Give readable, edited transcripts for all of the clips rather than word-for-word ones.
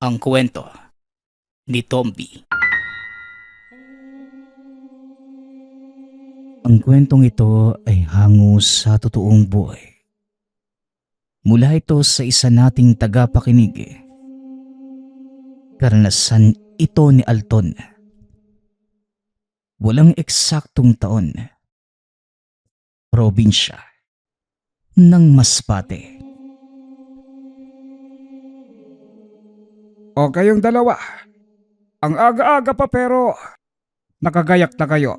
Ang kwento ni Tomby. Ang kwentong ito ay hango sa totoong buhay. Mula ito sa isa nating tagapakinig. Karanasan ito ni Alton. Walang eksaktong taon. Probinsya ng Masbate. O kayong dalawa, ang aga-aga pa pero nakagayak na kayo.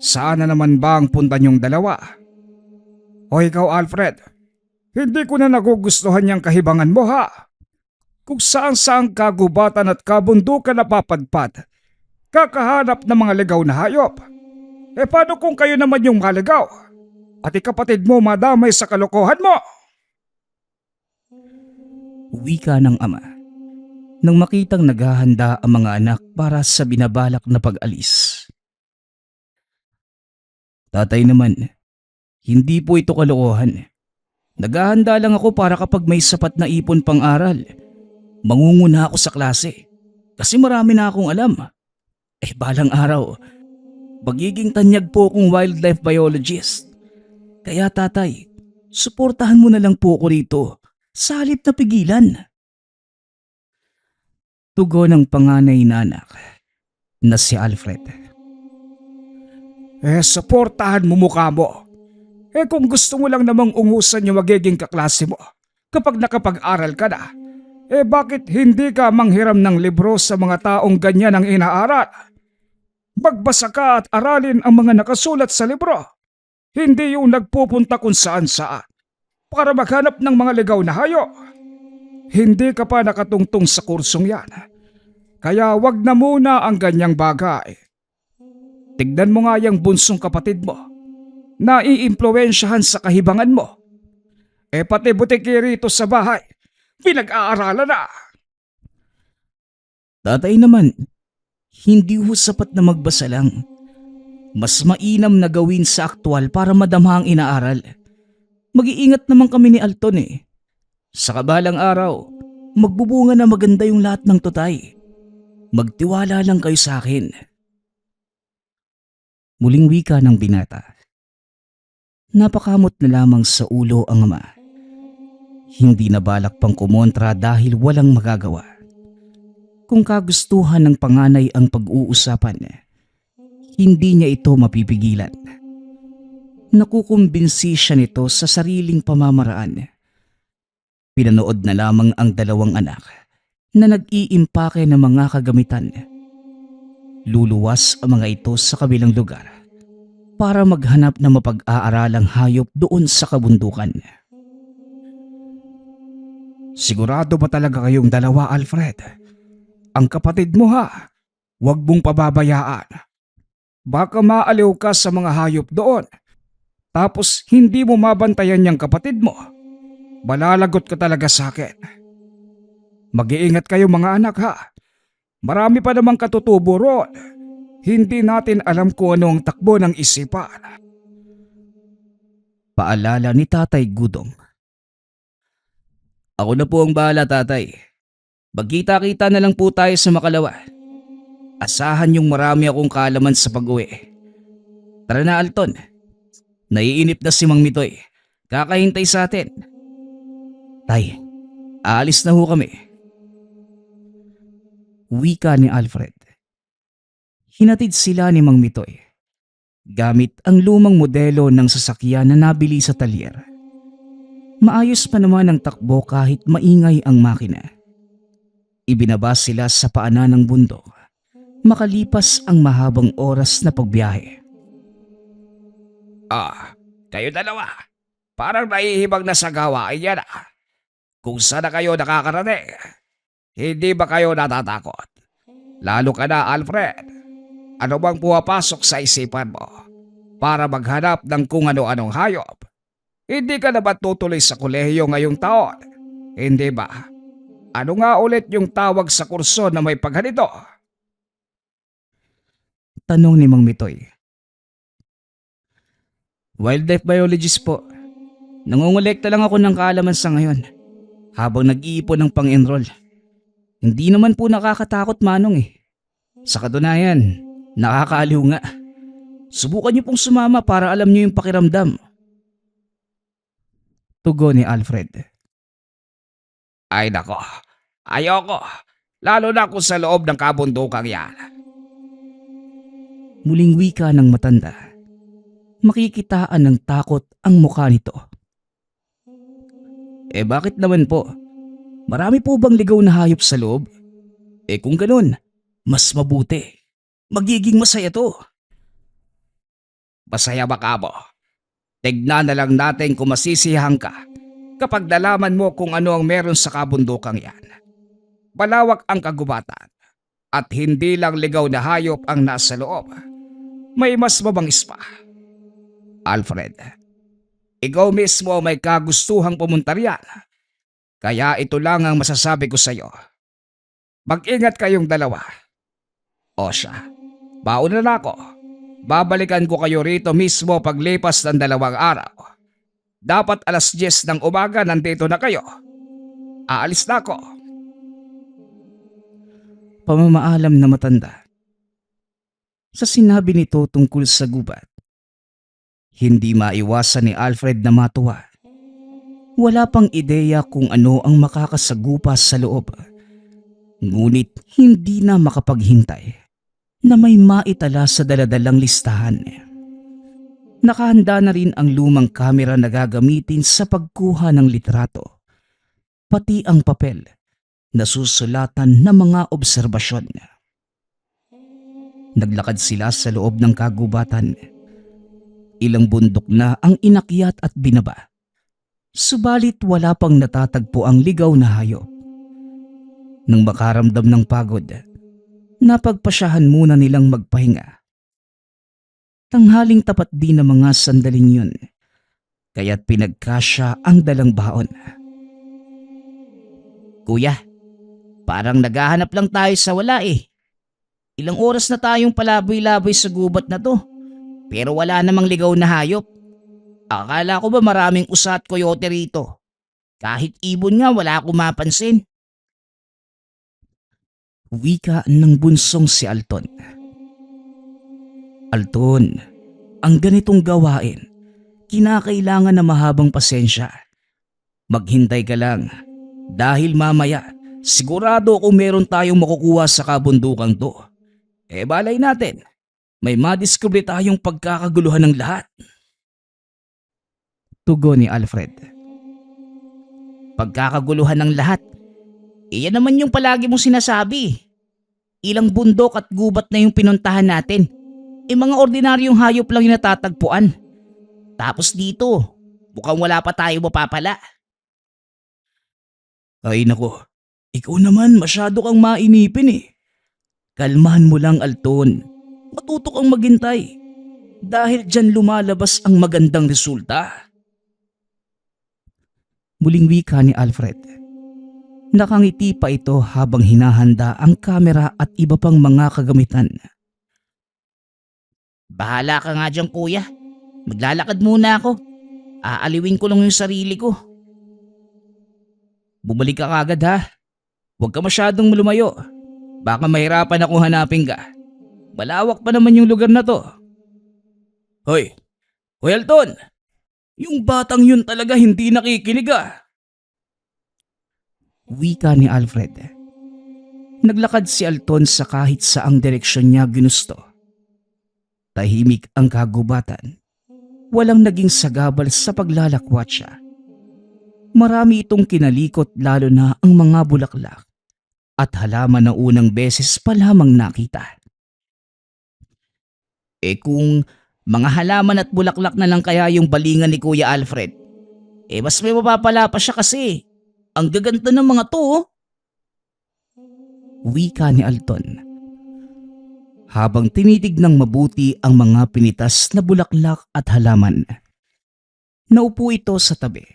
Saan na naman ba ang punta niyong dalawa? O ikaw Alfred, hindi ko na nagugustuhan niyang kahibangan mo ha. Kung saan-saang kagubatan at kabundukan na papadpad, kakahanap ng mga ligaw na hayop. E paano kung kayo naman yung maligaw? Pati kapatid mo madamay sa kalokohan mo? Wika ng ama nang makitang naghahanda ang mga anak para sa binabalak na pag-alis. Tatay naman, hindi po ito kalokohan. Naghahanda lang ako para kapag may sapat na ipon pang aral, mangunguna ako sa klase kasi marami na akong alam. Balang araw, magiging tanyag po akong wildlife biologist. Kaya tatay, suportahan mo na lang po ako rito sa halip na pigilan. Tugon ng panganay na anak na si Alfred. Suportahan mo mukha mo. Kung gusto mo lang namang ungusan yung magiging kaklase mo kapag nakapag-aral ka na, bakit hindi ka manghiram ng libro sa mga taong ganyan ang inaaral? Magbasa ka at aralin ang mga nakasulat sa libro. Hindi yung nagpupunta kung saan-saan para maghanap ng mga ligaw na hayo. Hindi ka pa nakatungtong sa kursong yan. Kaya wag na muna ang ganyang bagay. Tignan mo nga yung bunsong kapatid mo na iimpluwensyahan sa kahibangan mo. Pati butiki rito sa bahay, pinag-aaralan na. Tatay naman, hindi ho sapat na magbasa lang. Mas mainam na gawin sa aktwal para madama ang inaaral. Mag-iingat naman kami ni Alton Sa kabalang araw, magbubunga na maganda yung lahat ng tutay. Magtiwala lang kayo sa akin. Muling wika ng binata. Napakamot na lamang sa ulo ang ama. Hindi na balak pang kumontra dahil walang magagawa. Kung kagustuhan ng panganay ang pag-uusapan, hindi niya ito mapipigilan. Nakukumbinsi siya nito sa sariling pamamaraan. Pinanood na lamang ang dalawang anak na nag-iimpake ng mga kagamitan. Luluwas ang mga ito sa kabilang lugar para maghanap ng mapag-aaralang hayop doon sa kabundukan. Sigurado ba talaga kayong dalawa, Alfred? Ang kapatid mo ha, huwag mong pababayaan. Baka maaliw ka sa mga hayop doon. Tapos hindi mo mabantayan yung kapatid mo. Malalagot ka talaga sa akin. Mag-iingat kayo mga anak ha. Marami pa namang katutubo roon. Hindi natin alam kung ano ang takbo ng isipan. Paalala ni Tatay Gudong. Ako na po ang bahala, tatay. Magkita-kita na lang po tayo sa Makalawa. Asahan yung marami akong kaalaman sa pag-uwi. Tara na, Alton. Naiinip na si Mang Mitoy. Kakahintay sa atin. Tay, aalis na ho kami. Wika ni Alfred. Hinatid sila ni Mang Mitoy gamit ang lumang modelo ng sasakyan na nabili sa talyer. Maayos pa naman ang takbo kahit maingay ang makina. Ibinaba sila sa paanan ng bundok makalipas ang mahabang oras na pagbiyahe. Kayo dalawa. Parang nahihibang na sa gawain yan ah. Kung saan na kayo nakakarating, hindi ba kayo natatakot? Lalo ka na, Alfred. Ano bang pumapasok sa isipan mo para maghanap ng kung ano-anong hayop? Hindi ka na ba tutuloy sa kolehiyo ngayong taon? Hindi ba? Ano nga ulit yung tawag sa kurso na may pagganito? Tanong ni Mang Mitoy. Wildlife biologist po. Nangongolekta lang ako ng kaalaman sa ngayon habang nag-iipon ng pang-enroll. Hindi naman po nakakatakot, Manong eh. Sa katunayan, nakakaaliw nga. Subukan niyo pong sumama para alam niyo yung pakiramdam. Tugon ni Alfred. Ay nako, ayoko. Lalo na kung sa loob ng kabundukang yan. Muling wika ng matanda. Makikitaan ng takot ang mukha nito. Bakit naman po? Marami po bang ligaw na hayop sa loob? Kung ganun, mas mabuti. Magiging masaya to. Masaya ba ka mo? Tignan na lang natin kung masisiyahan ka kapag nalaman mo kung ano ang meron sa kabundukang yan. Malawak ang kagubatan at hindi lang ligaw na hayop ang nasa loob. May mas mabangis pa. Alfred, ikaw mismo may kagustuhang pumunta riyan. Kaya ito lang ang masasabi ko sa iyo. Mag-ingat kayong dalawa. O siya, bauna na ako. Babalikan ko kayo rito mismo paglipas ng 2 araw. Dapat alas 10 ng umaga nandito na kayo. Aalis na ako. Pamamaalam na matanda. Sa sinabi nito tungkol sa gubat, hindi maiwasan ni Alfred na matuwa. Wala pang ideya kung ano ang makakasagupa sa loob. Ngunit hindi na makapaghintay na may maitala sa daladalang listahan. Nakahanda na rin ang lumang kamera na gagamitin sa pagkuha ng litrato, pati ang papel na susulatan ng mga obserbasyon. Naglakad sila sa loob ng kagubatan. Ilang bundok na ang inakyat at binaba. Subalit wala pang natatagpo ang ligaw na hayop. Nang makaramdam ng pagod, napagpasyahan muna nilang magpahinga. Tanghaling tapat din ang mga sandaling yun, kaya't pinagkasya ang dalang baon. Kuya, parang naghahanap lang tayo sa wala eh. Ilang oras na tayong palaboy-laboy sa gubat na to, pero wala namang ligaw na hayop. Akala ko ba maraming usa at coyote rito? Kahit ibon nga wala akong mapansin. Wika ng bunsong si Alton. Alton, ang ganitong gawain, kinakailangan na mahabang pasensya. Maghintay ka lang, dahil mamaya sigurado kung meron tayong makukuha sa kabundukan to. Balay natin, may madiskubre tayong pagkakaguluhan ng lahat. Tugon ni Alfred. Pagkakaguluhan ng lahat? Iyan naman yung palagi mong sinasabi. Ilang bundok at gubat na yung pinuntahan natin. Mga ordinaryong hayop lang yung natatagpuan. Tapos dito, mukhang wala pa tayo mapapala. Ay nako, ikaw naman masyado kang mainipin eh. Kalmahan mo lang, Alton. Matuto kang maghintay. Dahil dyan lumalabas ang magandang resulta. Muling wika ni Alfred. Nakangiti pa ito habang hinahanda ang kamera at iba pang mga kagamitan. Bahala ka nga dyan kuya. Maglalakad muna ako. Aaliwin ko lang yung sarili ko. Bumalik ka kagad ha. Huwag ka masyadong lumayo. Baka mahirapan akong hanapin ka. Malawak pa naman yung lugar na to. Hoy Alton! Yung batang yun talaga hindi nakikinig ah. Wika ni Alfred. Naglakad si Alton sa kahit saang direksyon niya ginusto. Tahimik ang kagubatan. Walang naging sagabal sa paglalakwat siya. Marami itong kinalikot lalo na ang mga bulaklak at halaman na unang beses pa lamang nakita. Kung mga halaman at bulaklak na lang kaya yung balingan ni Kuya Alfred, mas may mapapala pa siya kasi. Ang gaganda ng mga to oh. Wika ni Alton. Habang tinitignan mabuti ang mga pinitas na bulaklak at halaman. Naupo ito sa tabi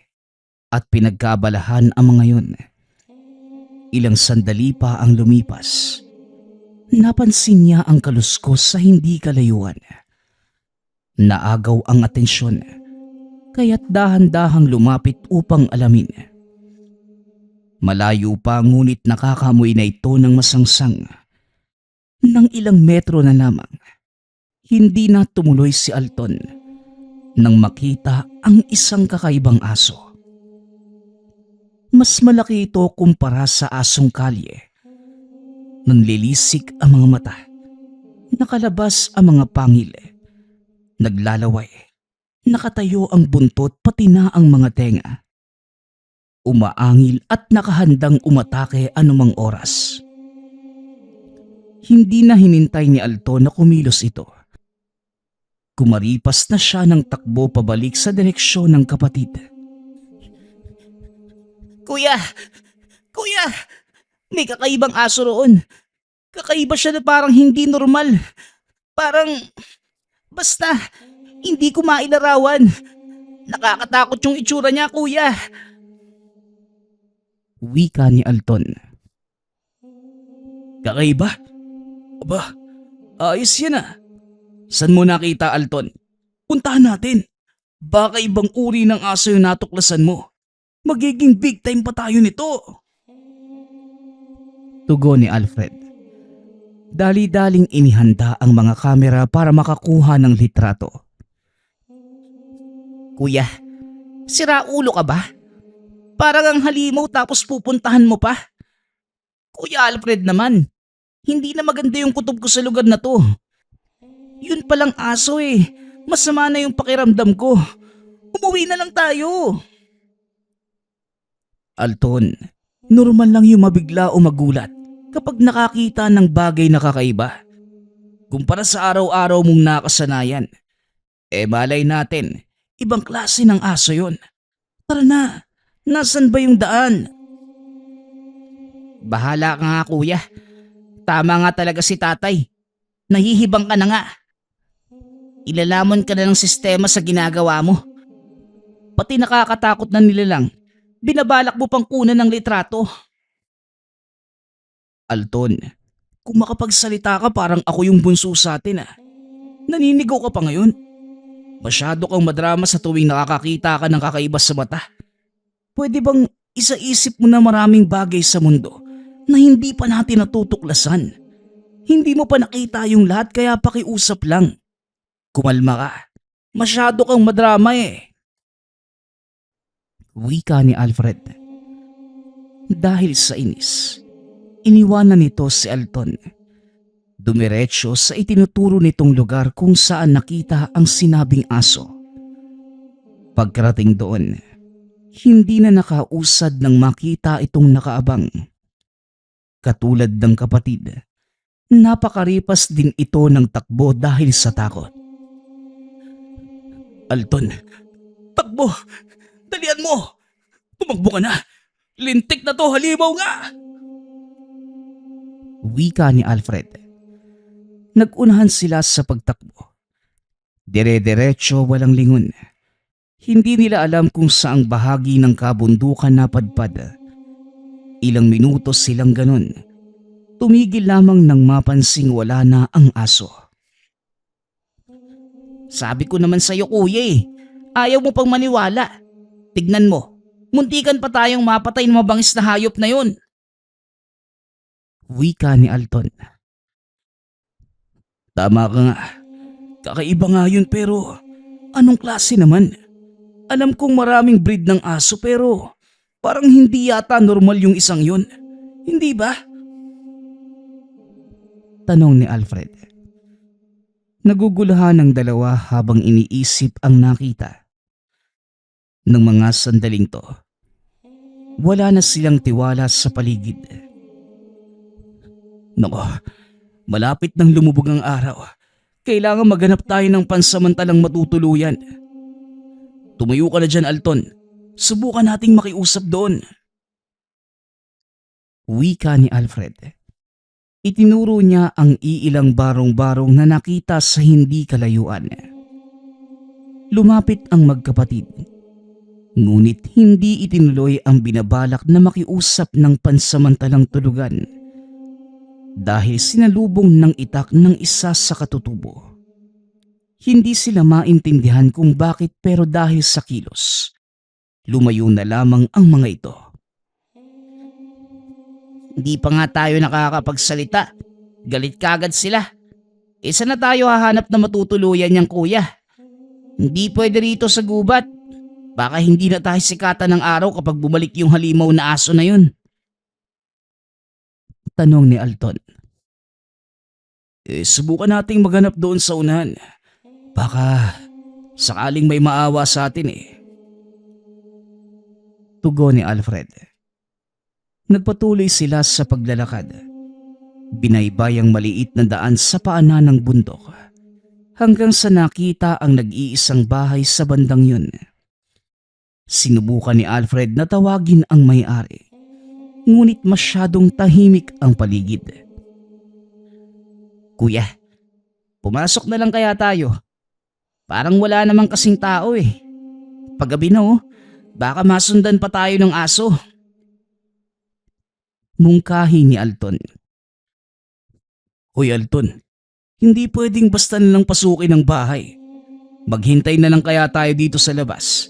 at pinagkabalahan ang mga yun. Ilang sandali pa ang lumipas. Napansin niya ang kaluskos sa hindi kalayuan. Naagaw ang atensyon, kaya't dahan-dahang lumapit upang alamin. Malayo pa ngunit nakakamoy na ito ng masangsang. Nang ilang metro na lamang, hindi na tumuloy si Alton nang makita ang isang kakaibang aso. Mas malaki ito kumpara sa asong kalye. Nanlilisik ang mga mata. Nakalabas ang mga pangil. Naglalaway. Nakatayo ang buntot pati na ang mga tenga. Umaangil at nakahandang umatake anumang oras. Hindi na hinintay ni Alton na kumilos ito. Kumaripas na siya ng takbo pabalik sa direksyon ng kapatid. Kuya! Kuya! May kakaibang aso roon. Kakaiba siya na parang hindi normal. Parang... Basta, hindi ko mailarawan. Nakakatakot yung itsura niya, kuya. Wika ni Alton. Kakaiba? Aba, ayos yan ah. San mo nakita, Alton? Puntahan natin. Baka ibang uri ng aso yung natuklasan mo. Magiging big time pa tayo nito. Tugon ni Alfred. Dali-daling inihanda ang mga kamera para makakuha ng litrato. Kuya, sira ulo ka ba? Parang ang halimaw tapos pupuntahan mo pa. Kuya Alfred naman, hindi na maganda yung kutob ko sa lugar na to. Yun palang aso eh, masama na yung pakiramdam ko. Umuwi na lang tayo. Alton, normal lang yung mabigla o magulat kapag nakakita ng bagay na kakaiba. Kumpara sa araw-araw mong nakasanayan, malay natin, ibang klase ng aso yon. Tara na, nasan ba yung daan? Bahala ka nga kuya. Tama nga talaga si tatay. Nahihibang ka na nga. Ilalamon ka na ng sistema sa ginagawa mo. Pati nakakatakot na nilalang, binabalak mo pang kunan ng litrato. Alton, kung makapagsalita ka parang ako yung bunso sa atin ah. Naninigaw ka pa ngayon. Masyado kang madrama sa tuwing nakakakita ka ng kakaiba sa mata. Pwede bang isaisip mo na maraming bagay sa mundo na hindi pa natin natutuklasan? Hindi mo pa nakita yung lahat kaya pakiusap lang. Kumalma ka. Masyado kang madrama eh. Wika ni Alfred. Dahil sa inis, iniwanan nito si Alton. Dumiretso sa itinuturo nitong lugar kung saan nakita ang sinabing aso. Pagkarating doon, hindi na nakausad nang makita itong nakaabang. Katulad ng kapatid, napakaripas din ito ng takbo dahil sa takot. Alton, takbo! Dalian mo! Tumakbo ka na! Lintik na to, halimaw nga! Wika ni Alfred. Nag-unahan sila sa pagtakbo. Dire-diretso walang lingon. Hindi nila alam kung saang bahagi ng kabundukan napadpad. Ilang minuto silang ganun. Tumigil lamang nang mapansing wala na ang aso. Sabi ko naman sa'yo kuya eh, ayaw mo pang maniwala. Tignan mo, muntikan pa tayong mapatay ng mabangis na hayop na yun. Wika ni Alton. Tama ka nga. Kakaiba nga yun pero anong klase naman? Alam kong maraming breed ng aso pero parang hindi yata normal yung isang yun. Hindi ba? Tanong ni Alfred. Naguguluhan ng dalawa habang iniisip ang nakita. Nang mga sandaling to, wala na silang tiwala sa paligid. Nako, malapit nang lumubog ang araw. Kailangan maghanap tayo ng pansamantalang matutuluyan. Tumayo ka na dyan, Alton. Subukan nating makiusap doon. Wika ni Alfred. Itinuro niya ang iilang barong-barong na nakita sa hindi kalayuan. Lumapit ang magkapatid. Ngunit hindi itinuloy ang binabalak na makiusap ng pansamantalang tulugan dahil sinalubong ng itak ng isa sa katutubo. Hindi sila maintindihan kung bakit pero dahil sa kilos, lumayo na lamang ang mga ito. Hindi pa nga tayo nakakapagsalita. Galit kagad sila. Isa na tayo hahanap na matutuluyan niyang kuya. Hindi pwede rito sa gubat. Baka hindi na tayo sikatan ng araw kapag bumalik yung halimaw na aso na yun. Tanong ni Alton. Subukan nating maghanap doon sa unahan. Baka sakaling may maawa sa atin eh. Tugon ni Alfred. Nagpatuloy sila sa paglalakad. Binaybay ang maliit na daan sa paanan ng bundok hanggang sa nakita ang nag-iisang bahay sa bandang yun. Sinubukan ni Alfred na tawagin ang may-ari, ngunit masyadong tahimik ang paligid. Kuya, pumasok na lang kaya tayo. Parang wala namang kasing tao eh. Paggabi na baka masundan pa tayo ng aso. Mungkahi ni Alton. Hoy Alton, hindi pwedeng basta nalang pasukin ang bahay. Maghintay na lang kaya tayo dito sa labas.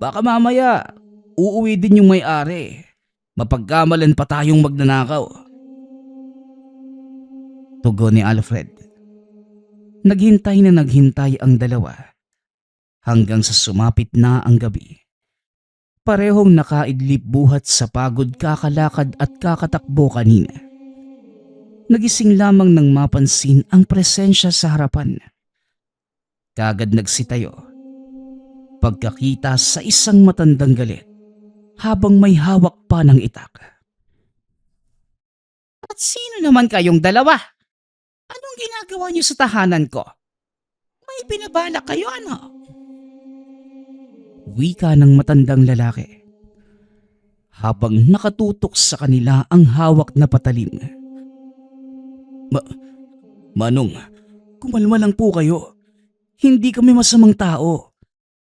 Baka mamaya, uuwi din yung may-ari. Mapagkamalan pa tayong magnanakaw. Tugon ni Alfred. Naghintay na naghintay ang dalawa hanggang sa sumapit na ang gabi. Parehong nakaidlip buhat sa pagod kakalakad at kakatakbo kanina. Nagising lamang nang mapansin ang presensya sa harapan. Kagad nagsitayo. Pagkakita sa isang matandang galit habang may hawak pa ng itak. At sino naman kayong dalawa? Anong ginagawa niyo sa tahanan ko? May binabala kayo ano? Wika ng matandang lalaki habang nakatutok sa kanila ang hawak na patalim. Manong, kumalma lang po kayo. Hindi kami masamang tao.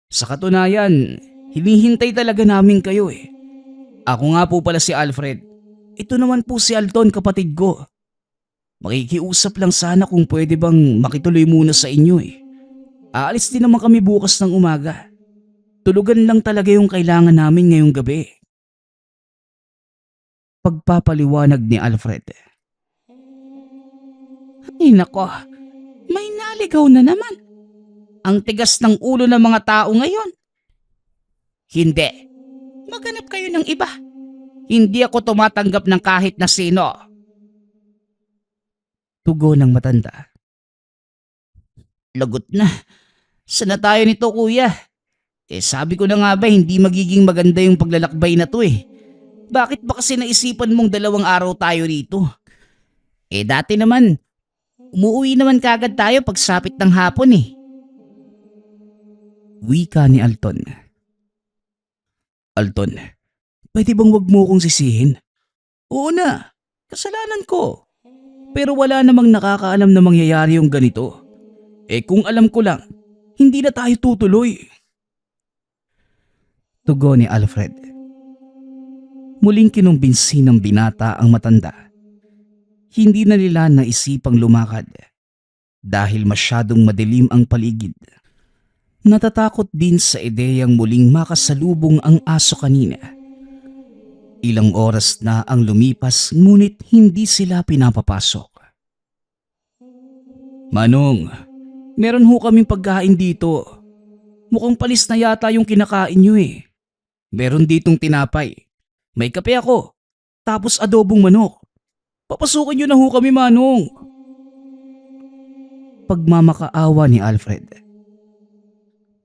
Sa katunayan, hinihintay talaga namin kayo eh. Ako nga po pala si Alfred. Ito naman po si Alton, kapatid ko. Makikiusap lang sana kung pwede bang makituloy muna sa inyo eh. Aalis din naman kami bukas ng umaga. Tulugan lang talaga yung kailangan namin ngayong gabi. Pagpapaliwanag ni Alfred. Ay nako, may naligaw na naman. Ang tigas ng ulo ng mga tao ngayon. Hindi. Maghanap kayo ng iba. Hindi ako tumatanggap ng kahit na sino. Tugon ng matanda. Lagot na. Saan na tayo nito kuya? Sabi ko na nga ba hindi magiging maganda yung paglalakbay na to eh. Bakit ba kasi naisipan mong 2 araw tayo rito? Dati naman, umuwi naman kagad tayo pagsapit ng hapon eh. Wika ni Alton. Alton, pwede bang wag mo kong sisihin? Oo na, kasalanan ko. Pero wala namang nakakaalam na mangyayari yung ganito. Kung alam ko lang, hindi na tayo tutuloy. Tugon ni Alfred. Muling kinumbinsi ng binata ang matanda. Hindi na nila naisipang lumakad dahil masyadong madilim ang paligid. Natatakot din sa ideyang muling makasalubong ang aso kanina. Ilang oras na ang lumipas ngunit hindi sila pinapapasok. Manong, meron ho kaming pagkain dito. Mukhang palis na yata yung kinakain nyo eh. Meron ditong tinapay. May kape ako. Tapos adobong manok. Papasukin nyo na ho kami, Manong. Pagmamakaawa ni Alfred.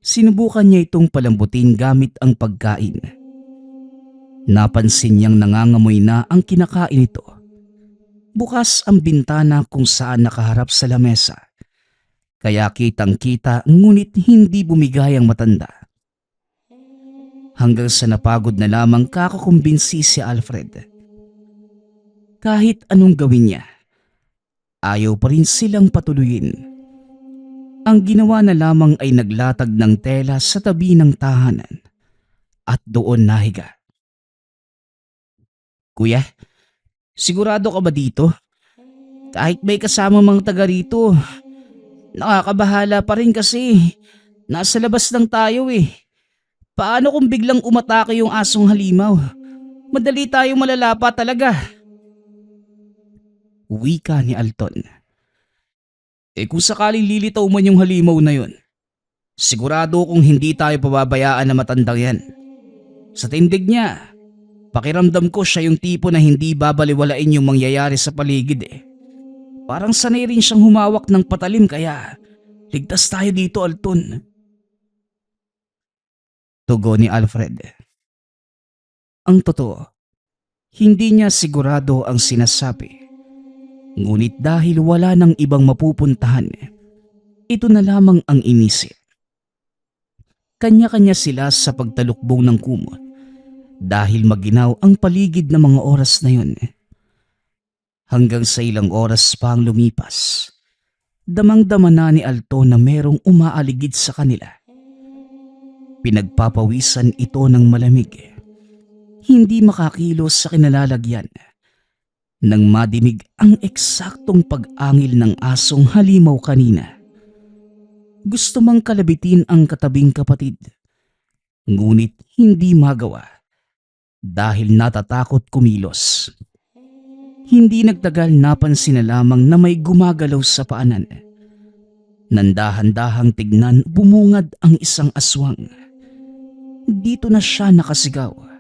Sinubukan niya itong palambutin gamit ang pagkain. Napansin niyang nangangamoy na ang kinakain ito. Bukas ang bintana kung saan nakaharap sa lamesa. Kaya kitang-kita ngunit hindi bumigay ang matanda. Hanggang sa napagod na lamang kakakumbinsi si Alfred. Kahit anong gawin niya, ayaw pa rin silang patuluyin. Ang ginawa na lamang ay naglatag ng tela sa tabi ng tahanan at doon nahiga. Kuya, sigurado ka ba dito? Kahit may kasama mga taga rito, nakakabahala pa rin kasi nasa labas lang tayo eh. Paano kung biglang umatake yung asong halimaw? Madali tayong malalapa talaga. Wika ni Alton. Kung sakaling lilitaw man yung halimaw na yun, sigurado kung hindi tayo pababayaan na matandang yan. Sa tindig niya, pakiramdam ko siya yung tipo na hindi babaliwalain yung mangyayari sa paligid eh. Parang sanay rin siyang humawak ng patalim kaya ligtas tayo dito, Alton. Tugon ni Alfred. Ang totoo, hindi niya sigurado ang sinasabi. Ngunit dahil wala nang ibang mapupuntahan, ito na lamang ang inisip. Kanya-kanya sila sa pagtalukbong ng kumot dahil maginaw ang paligid ng mga oras na yun. Hanggang sa ilang oras pa ang lumipas, damang-dama na ni Alton na merong umaaligid sa kanila. Pinagpapawisan ito ng malamig. Hindi makakilos sa kinalalagyan nang madinig ang eksaktong pag-angil ng asong halimaw kanina. Gusto mang kalabitin ang katabing kapatid, ngunit hindi magawa dahil natatakot kumilos. Hindi nagtagal napansin na lamang na may gumagalaw sa paanan. Nandahan-dahang tignan bumungad ang isang aswang. Dito na siya nakasigaw.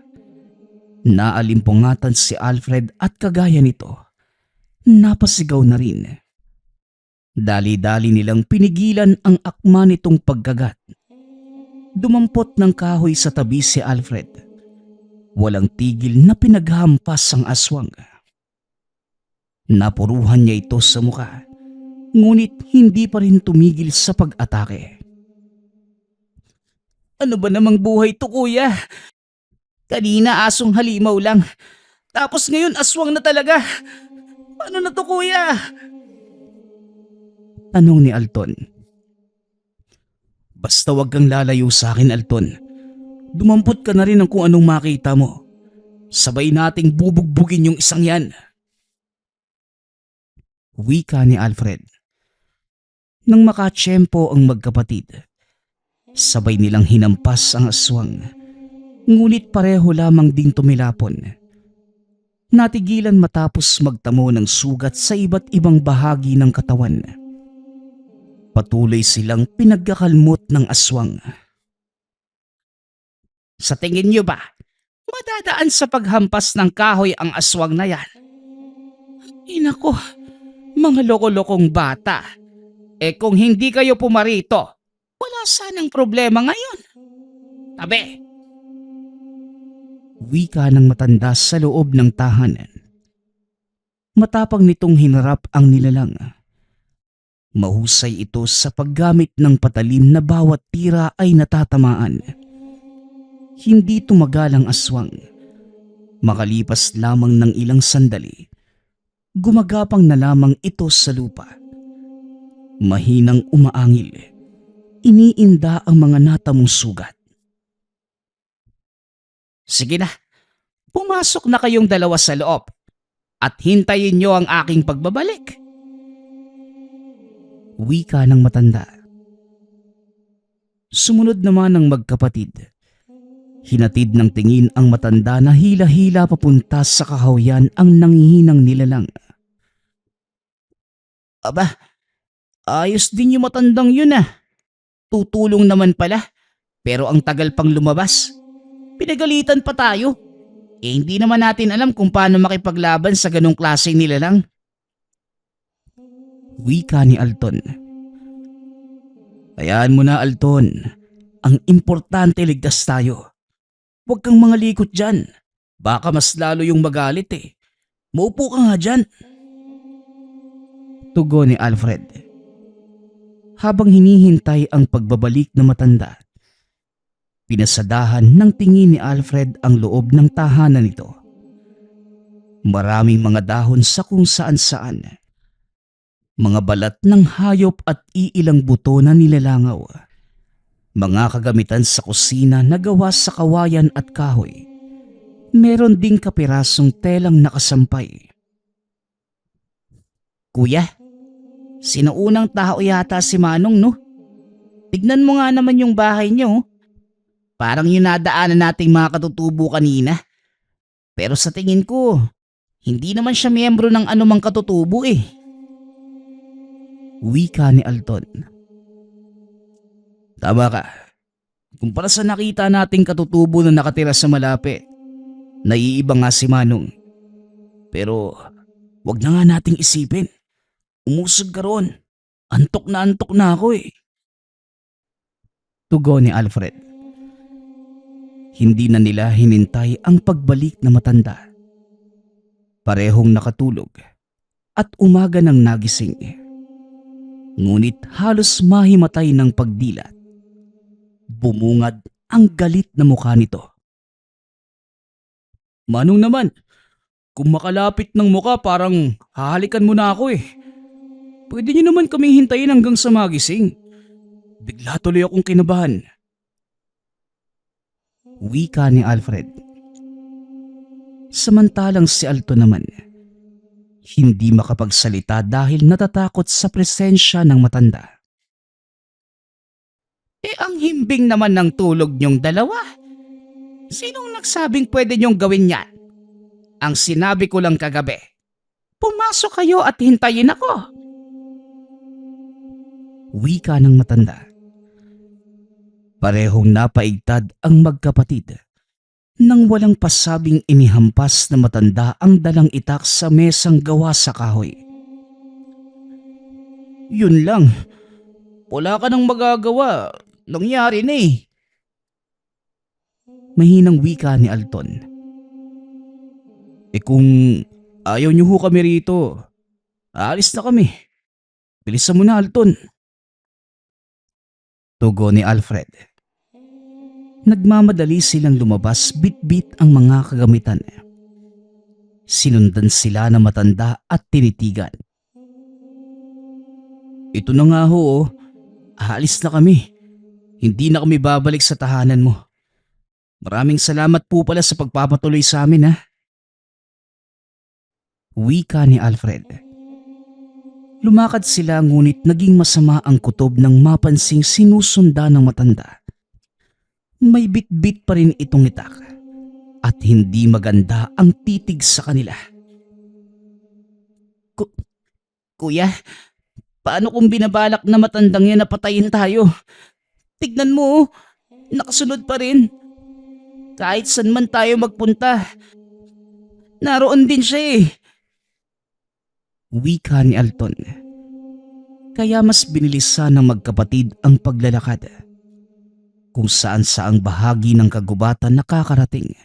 Naalimpungatan si Alfred at kagaya nito, napasigaw na rin. Dali-dali nilang pinigilan ang akma nitong pagkagat. Dumampot ng kahoy sa tabi si Alfred. Walang tigil na pinaghampas ang aswang. Napuruhan niya ito sa muka, ngunit hindi pa rin tumigil sa pag-atake. Ano ba namang buhay to, kuya? Kanina asong halimaw lang, tapos ngayon aswang na talaga. Paano na to, kuya? Tanong ni Alton. Basta wag kang lalayo sa akin, Alton. Dumampot ka na rin ng kung anong makita mo. Sabay nating bubugbugin yung isang yan. Wika ni Alfred. Nang makatsyempo ang magkapatid, sabay nilang hinampas ang aswang. Ngunit pareho lamang ding tumilapon. Natigilan matapos magtamo ng sugat sa iba't ibang bahagi ng katawan. Patuloy silang pinagkakalmot ng aswang. Sa tingin niyo ba, madadaan sa paghampas ng kahoy ang aswang na yan? Inako, mga loko-lokong bata. Kung hindi kayo pumarito, wala sanang problema ngayon. Tabi! Wika ng matanda sa loob ng tahanan. Matapang nitong hinarap ang nilalang. Mahusay ito sa paggamit ng patalim na bawat tira ay natatamaan. Hindi tumagal ang aswang. Makalipas lamang ng ilang sandali, gumagapang na lamang ito sa lupa. Mahinang umaangil, iniinda ang mga natamong sugat. Sige na, pumasok na kayong dalawa sa loob at hintayin niyo ang aking pagbabalik. Wika ng matanda. Sumunod naman ang magkapatid. Hinatid ng tingin ang matanda na hila-hila papunta sa kahawayan ang nangihinang nilalang. Aba, ayos din yung matandang yun ah. Tutulong naman pala, pero ang tagal pang lumabas. Pinagalitan pa tayo. Hindi naman natin alam kung paano makipaglaban sa ganong klaseng nilalang. Wika ni Alton. Hayaan mo na, Alton. Ang importante ligtas tayo. Huwag kang mga likot dyan. Baka mas lalo yung magalit eh. Maupo ka nga dyan. Tugon ni Alfred. Habang hinihintay ang pagbabalik na matanda, pinasadahan ng tingin ni Alfred ang loob ng tahanan nito. Maraming mga dahon sa kung saan-saan. Mga balat ng hayop at iilang buto na nilalangaw. Mga kagamitan sa kusina na gawa sa kawayan at kahoy. Meron ding kapirasong telang nakasampay. Kuya, sinaunang tao yata si Manong no? Tignan mo nga naman yung bahay niyo. Parang yung nadaanan nating mga katutubo kanina. Pero sa tingin ko, Hindi naman siya miyembro ng anumang katutubo eh. Wika ni Alton. Tama ka. Kumpara sa nakita nating katutubo na nakatira sa malapit, naiiba nga si Manong. Pero wag na nga nating isipin. Umusog ka ron. Antok na ako eh. Tugon ni Alfred. Hindi na nila hinintay ang pagbalik na matanda. Parehong nakatulog at umaga nang nagising. Ngunit halos mahimatay ng pagdilat. Bumungad ang galit na mukha nito. Manong naman, kung makalapit ng mukha parang hahalikan mo na ako eh. Pwede niyo naman kaming hintayin hanggang sa magising. Bigla tuloy akong kinabahan. Wika ni Alfred. Samantalang si Alton naman, hindi makapagsalita dahil natatakot sa presensya ng matanda. Ang himbing naman ng tulog niyong dalawa. Sinong nagsabing pwede niyong gawin yan? Ang sinabi ko lang kagabi. Pumasok kayo at hintayin ako. Wika ng matanda. Parehong napaigtad ang magkapatid nang walang pasabing inihampas na matanda ang dalang itak sa mesang gawa sa kahoy. Yun lang. Wala ka nang magagawa. Nangyari na eh. Mahinang wika ni Alton. Kung ayaw niyo ho kami rito, aalis na kami. Bilisan mo na, Alton. Tugon ni Alfred. Nagmamadali silang lumabas, bit-bit ang mga kagamitan. Sinundan sila ng matanda at tinitigan. Ito na nga ho, oh. Aalis na kami. Hindi na kami babalik sa tahanan mo. Maraming salamat po pala sa pagpapatuloy sa amin, ha. Wika ni Alfred. Lumakad sila ngunit naging masama ang kutob nang mapansing sinusundan ng matanda. May bit-bit pa rin itong itak at hindi maganda ang titig sa kanila. Kuya, paano kung binabalak na matandang yan na patayin tayo? Tignan mo, nakasunod pa rin. Kahit saan man tayo magpunta, naroon din siya eh. Wika ni Alton. Kaya mas binilisan ng magkapatid ang paglalakad. Kung saan-saang bahagi ng kagubatan nakakarating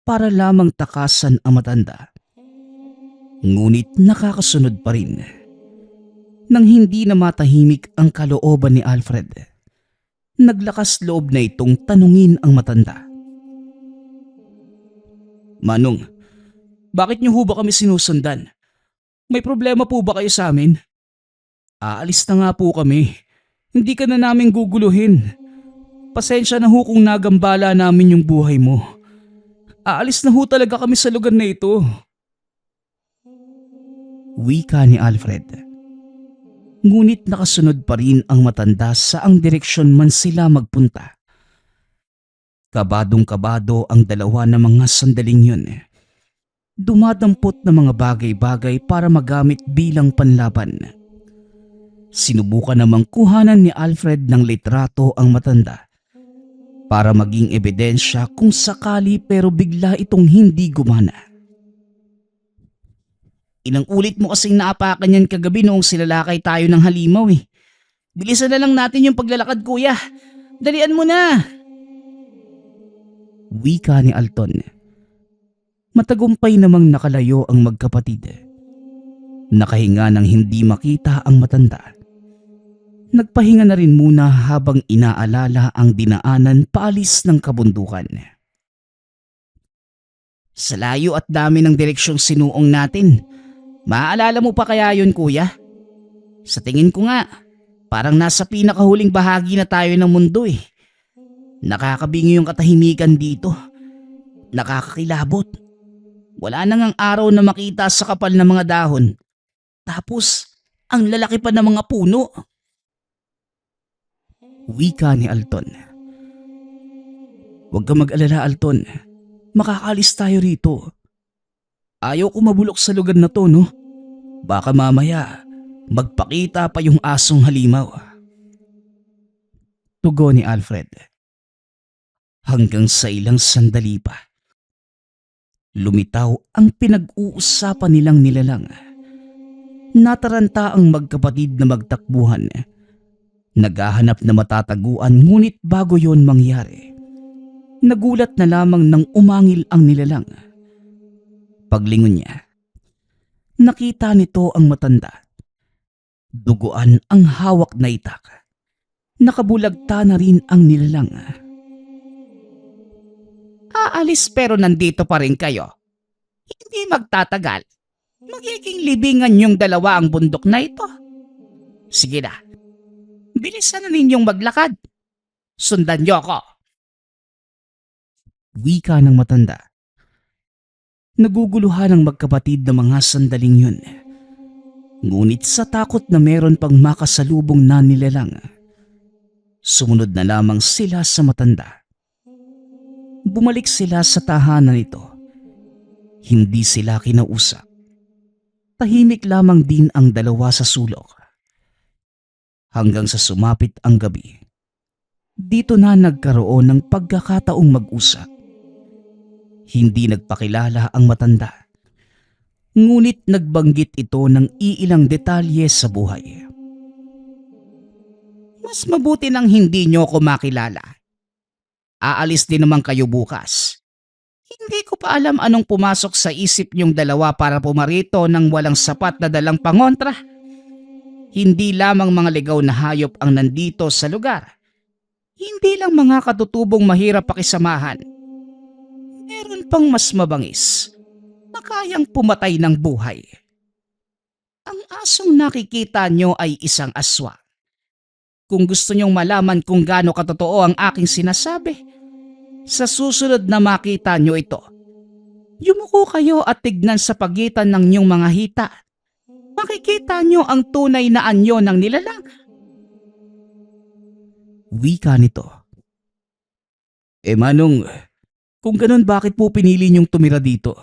para lamang takasan ang matanda. Ngunit nakakasunod pa rin. Nang hindi na matahimik ang kalooban ni Alfred, naglakas loob na itong tanungin ang matanda. Manong, bakit niyo ho ba kami sinusundan? May problema po ba kayo sa amin? Aalis na nga po kami. Hindi ka na namin guguluhin. Pasensya na ho kung nagambala namin yung buhay mo. Aalis na ho talaga kami sa lugar na ito. Wika ni Alfred. Ngunit nakasunod pa rin ang matanda saang direksyon man sila magpunta. Kabadong-kabado ang dalawa ng mga sandaling yun. Dumadampot na mga bagay-bagay para magamit bilang panlaban. Sinubukan namang kuhanan ni Alfred ng litrato ang matanda para maging ebidensya kung sakali, pero bigla itong hindi gumana. Ilang ulit mo kasing naapakan yan kagabi noong silalakay tayo ng halimaw eh. Bilisan na lang natin yung paglalakad, kuya. Dalian mo na. Wika ni Alton. Matagumpay namang nakalayo ang magkapatid. Nakahinga nang hindi makita ang matanda. Nagpahinga na rin muna habang inaalala ang dinaanan paalis ng kabundukan. Sa layo at dami ng direksyong sinuong natin, maaalala mo pa kaya yun, kuya? Sa tingin ko nga, parang nasa pinakahuling bahagi na tayo ng mundo eh. Nakakabingi yung katahimikan dito. Nakakakilabot. Wala nang ang araw na makita sa kapal ng mga dahon. Tapos, ang lalaki pa ng mga puno. Wika ni Alton. Huwag kang mag-alala, Alton. Makakaalis tayo rito. Ayaw ko mabulok sa lugar na to, no? Baka mamaya magpakita pa yung asong halimaw. Tugon ni Alfred. Hanggang sa ilang sandali pa, lumitaw ang pinag-uusapan nilang nilalang. Nataranta ang magkapatid na magtakbuhan. Naghahanap na matataguan, ngunit bago yon mangyari, nagulat na lamang nang umangil ang nilalang. Paglingon niya, nakita nito ang matanda. Duguan ang hawak na itak. Nakabulagta na rin ang nilalang. Aalis pero nandito pa rin kayo. Hindi magtatagal. Magiging libingan yung dalawa ang bundok na ito. Sige na. Bilisan na ninyong maglakad. Sundan niyo ako. Wika ng matanda. Naguguluhan ang magkapatid na mga sandaling yun. Ngunit sa takot na meron pang makasalubong na nilalang, sumunod na lamang sila sa matanda. Bumalik sila sa tahanan nito. Hindi sila kinausap. Tahimik lamang din ang dalawa sa sulok. Hanggang sa sumapit ang gabi, dito na nagkaroon ng pagkakataong mag-usap. Hindi nagpakilala ang matanda, ngunit nagbanggit ito ng iilang detalye sa buhay. Mas mabuti nang hindi niyo ako makilala. Aalis din naman kayo bukas. Hindi ko pa alam anong pumasok sa isip niyong dalawa para pumarito ng walang sapat na dalang pangontra. Hindi lamang mga ligaw na hayop ang nandito sa lugar. Hindi lang mga katutubong mahirap pakisamahan. Meron pang mas mabangis na kayang pumatay ng buhay. Ang asong nakikita nyo ay isang aswang. Kung gusto nyong malaman kung gaano katotoo ang aking sinasabi, sa susunod na makita nyo ito, yumuko kayo at tignan sa pagitan ng inyong mga hita. Makikita nyo ang tunay na anyo ng nilalang. Wika nito. Manong, kung ganun bakit po pinili niyong tumira dito?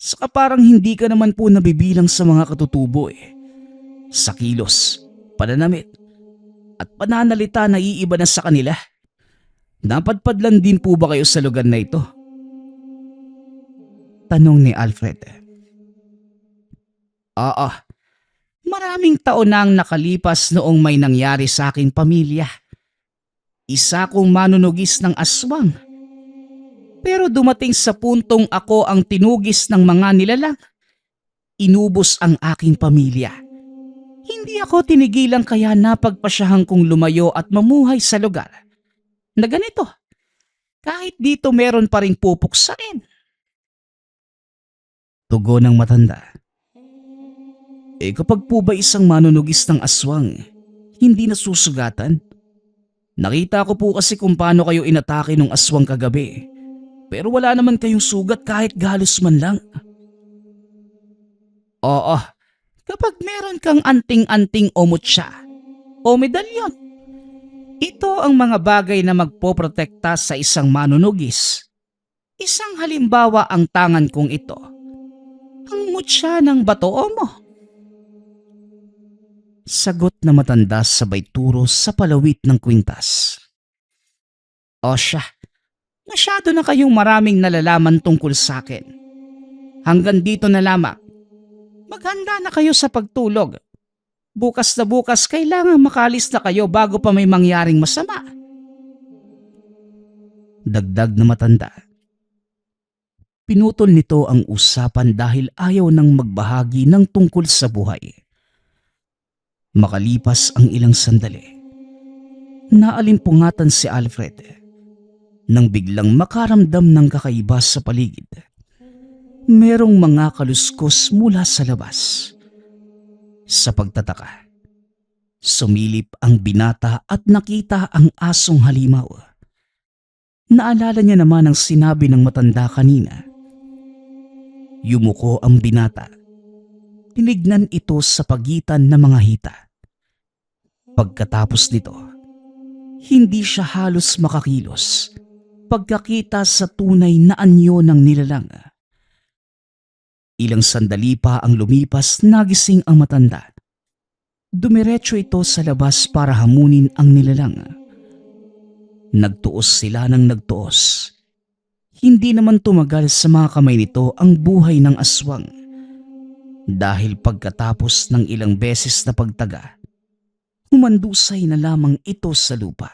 Saka parang hindi ka naman po nabibilang sa mga katutubo Sa kilos, pananamit, at pananalita na iiba na sa kanila. Napadpad lang din po ba kayo sa lugar na ito? Tanong ni Alfred. Oo, maraming taon na ang nakalipas noong may nangyari sa aking pamilya. Isa kong manunugis ng aswang. Pero dumating sa puntong ako ang tinugis ng mga nilalang. Inubos ang aking pamilya. Hindi ako tinigilan kaya napagpasyahan kong lumayo at mamuhay sa lugar na ganito. Kahit dito meron pa ring pupuksain. Tugon ng matanda. Kapag po ba isang manunugis ng aswang, hindi nasusugatan? Nakita ko po kasi kung paano kayo inatake ng aswang kagabi. Pero wala naman kayong sugat kahit galos man lang. Oo, kapag meron kang anting-anting o mutya o medalyon, ito ang mga bagay na magpoprotekta sa isang manunugis. Isang halimbawa ang tangan kong ito. Ang mutya ng batoo mo. Sagot na matanda sabay turo sa palawit ng kwintas. O siya, masyado na kayong maraming nalalaman tungkol sa akin. Hanggang dito na lamang. Maghanda na kayo sa pagtulog. Bukas na bukas kailangan makalis na kayo bago pa may mangyaring masama. Dagdag na matanda. Pinutol nito ang usapan dahil ayaw nang magbahagi ng tungkol sa buhay. Makalipas ang ilang sandali, naalimpungatan si Alfred nang biglang makaramdam ng kakaiba sa paligid. Merong mga kaluskos mula sa labas. Sa pagtataka, sumilip ang binata at nakita ang asong halimaw. Naalala niya naman ang sinabi ng matanda kanina. Yumuko ang binata. Tinignan ito sa pagitan ng mga hita. Pagkatapos nito, hindi siya halos makakilos pagkakita sa tunay na anyo ng nilalang. Ilang sandali pa ang lumipas, nagising ang matanda. Dumiretso ito sa labas para hamunin ang nilalang. Nagtuos sila ng nagtuos. Hindi naman tumagal sa mga kamay nito ang buhay ng aswang. Dahil pagkatapos ng ilang beses na pagtaga, humandusay na lamang ito sa lupa.